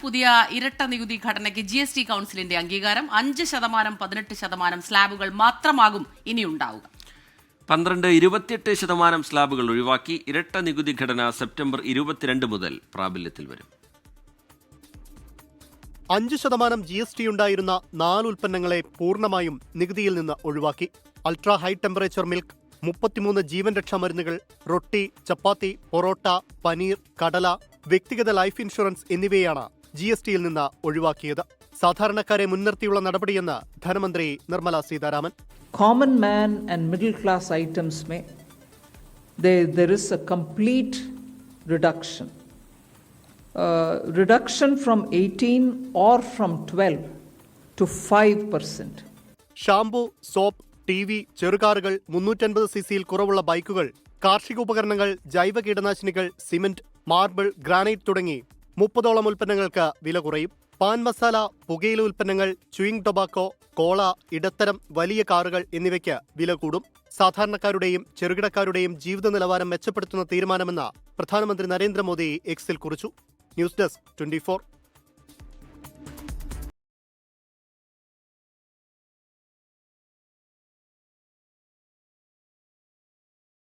പുതിയ ഇരട്ട നികുതി ഘടനയ്ക്ക് GST കൗൺസിലിന്റെ അംഗീകാരം. 5%, 18% സ്ലാബുകൾ മാത്രമാകും ഇനി ഉണ്ടാവുക. 12-28% സ്ലാബുകൾ ഒഴിവാക്കി ഇരട്ട നികുതി ഘടന സെപ്റ്റംബർ 22 മുതൽ പ്രാബല്യത്തിൽ വരും. 5% GST ഉണ്ടായിരുന്ന 4 ഉൽപ്പന്നങ്ങളെ പൂർണ്ണമായും നികുതിയിൽ നിന്ന് ഒഴിവാക്കി. അൾട്രാ ഹൈ ടെമ്പറേച്ചർ മിൽക്ക്, 33 ജീവൻ രക്ഷാ മരുന്നുകൾ, റൊട്ടി, ചപ്പാത്തി, പൊറോട്ട, പനീർ, കടല, വ്യക്തിഗത ലൈഫ് ഇൻഷുറൻസ് എന്നിവയാണ് GSTയിൽ നിന്ന് ഒഴിവാക്കിയത്. സാധാരണക്കാരെ മുൻനിർത്തിയുള്ള നടപടിയെന്ന് ധനമന്ത്രി Nirmala Sitharaman. Common man and middle class items में there is a complete reduction. Reduction from 18 or from 12 to 5%. Shampoo, soap, TV, ചെറുകാറുകൾ, 350 cc കുറവുള്ള ബൈക്കുകൾ, കാർഷിക ഉപകരണങ്ങൾ, ജൈവ കീടനാശിനികൾ, സിമന്റ്, മാർബിൾ, ഗ്രാനൈറ്റ് തുടങ്ങി 30ഓളം ഉൽപ്പന്നങ്ങൾക്ക് വില കുറയും. പാൻ മസാല, പുകയില ഉൽപ്പന്നങ്ങൾ, ച്യൂയിങ് ടൊബാക്കോ, കോള, ഇടത്തരം വലിയ കാറുകൾ എന്നിവയ്ക്ക് വില കൂടും. സാധാരണക്കാരുടെയും ചെറുകിടക്കാരുടെയും ജീവിത നിലവാരം മെച്ചപ്പെടുത്തുന്ന തീരുമാനമെന്ന് പ്രധാനമന്ത്രി നരേന്ദ്രമോദി എക്സിൽ കുറിച്ചു. News desk 24.